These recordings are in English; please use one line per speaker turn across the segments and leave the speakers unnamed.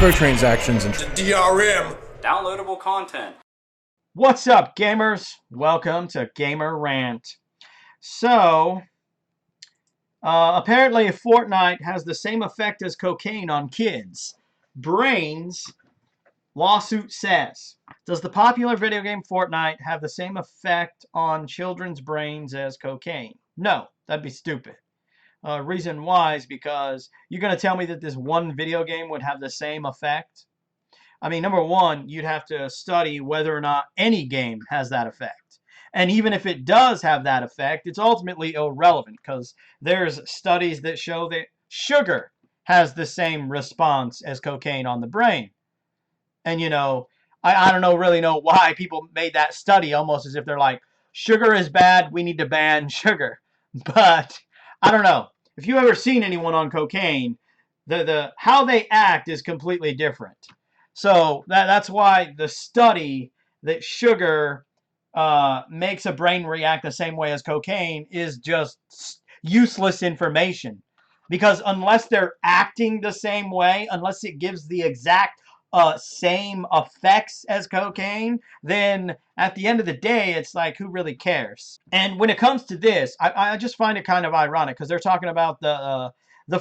microtransactions, and
DRM.
Downloadable content.
What's up, gamers? Welcome to Gamer Rant. So, apparently Fortnite has the same effect as cocaine on kids. Brains, lawsuit says. Does the popular video game Fortnite have the same effect on children's brains as cocaine? No, that'd be stupid. Reason why is because you're going to tell me that this one video game would have the same effect? I mean, number one, you'd have to study whether or not any game has that effect. And even if it does have that effect, it's ultimately irrelevant because there's studies that show that sugar has the same response as cocaine on the brain. And, you know, I don't really know why people made that study almost as if they're like, sugar is bad, we need to ban sugar. But, I don't know. If you've ever seen anyone on cocaine, the how they act is completely different. So that's why the study that sugar makes a brain react the same way as cocaine is just useless information. Because unless they're acting the same way, unless it gives the exact same effects as cocaine, then at the end of the day, it's like, who really cares? And when it comes to this, I just find it kind of ironic because they're talking about the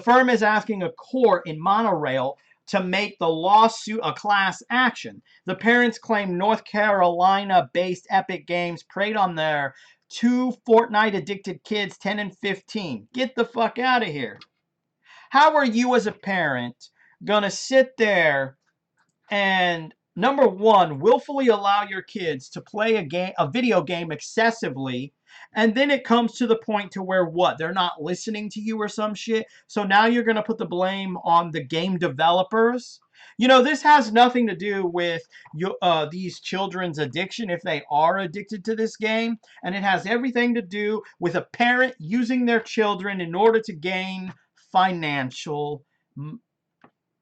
firm is asking a court in Monorail to make the lawsuit a class action. The parents claim North Carolina-based Epic Games preyed on their two Fortnite-addicted kids, 10 and 15. Get the fuck out of here. How are you as a parent gonna sit there and, number one, willfully allow your kids to play a video game excessively, and then it comes to the point to where what? They're not listening to you or some shit. So now you're going to put the blame on the game developers. You know, this has nothing to do with these children's addiction if they are addicted to this game. And it has everything to do with a parent using their children in order to gain financial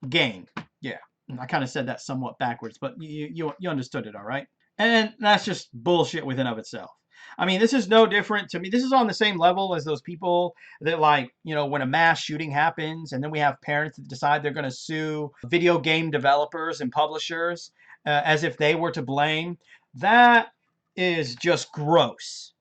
gain. Yeah. I kind of said that somewhat backwards, but you understood it, all right? And that's just bullshit within of itself. I mean, this is no different to me. This is on the same level as those people that, like, you know, when a mass shooting happens and then we have parents that decide they're going to sue video game developers and publishers as if they were to blame. That is just gross.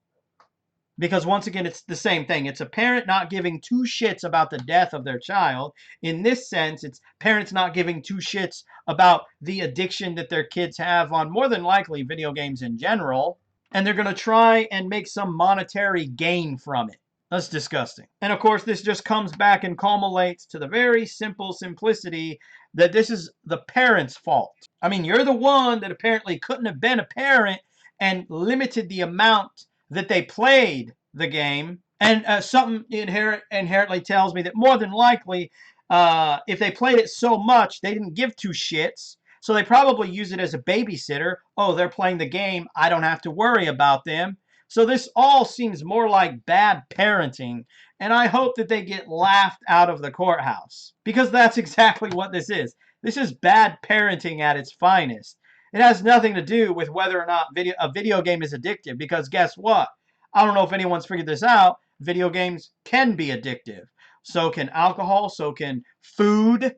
Because once again, it's the same thing. It's a parent not giving two shits about the death of their child. In this sense, it's parents not giving two shits about the addiction that their kids have on more than likely video games in general. And they're going to try and make some monetary gain from it. That's disgusting. And of course, this just comes back and culminates to the very simple simplicity that this is the parent's fault. I mean, you're the one that apparently couldn't have been a parent and limited the amount that they played the game. And something inherently tells me that more than likely, if they played it so much, they didn't give two shits. So they probably use it as a babysitter. Oh, they're playing the game. I don't have to worry about them. So this all seems more like bad parenting. And I hope that they get laughed out of the courthouse. Because that's exactly what this is. This is bad parenting at its finest. It has nothing to do with whether or not a video game is addictive. Because guess what? I don't know if anyone's figured this out. Video games can be addictive. So can alcohol. So can food.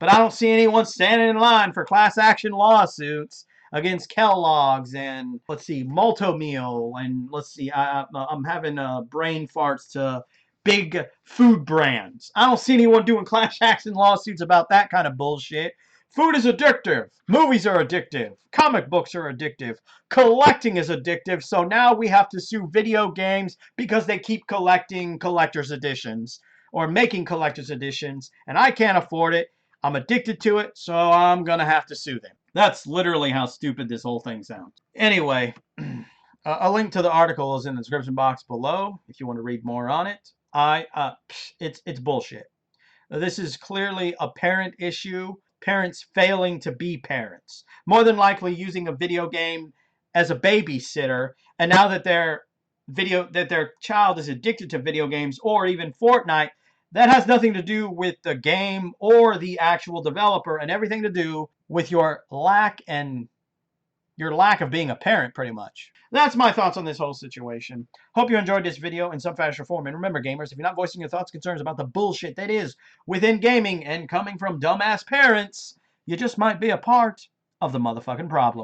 But I don't see anyone standing in line for class action lawsuits against Kellogg's and, let's see, Malto-Meal. And let's see, I'm having brain farts to big food brands. I don't see anyone doing class action lawsuits about that kind of bullshit. Food is addictive. Movies are addictive. Comic books are addictive. Collecting is addictive. So now we have to sue video games because they keep collecting collector's editions or making collector's editions. And I can't afford it. I'm addicted to it. So I'm going to have to sue them. That's literally how stupid this whole thing sounds. Anyway, a link to the article is in the description box below if you want to read more on it. It's bullshit. This is clearly a parent issue. Parents failing to be parents. More than likely using a video game as a babysitter, and now that their child is addicted to video games or even Fortnite, that has nothing to do with the game or the actual developer and everything to do with your lack and your lack of being a parent, pretty much. That's my thoughts on this whole situation. Hope you enjoyed this video in some fashion or form. And remember, gamers, if you're not voicing your thoughts, concerns about the bullshit that is within gaming and coming from dumbass parents, you just might be a part of the motherfucking problem.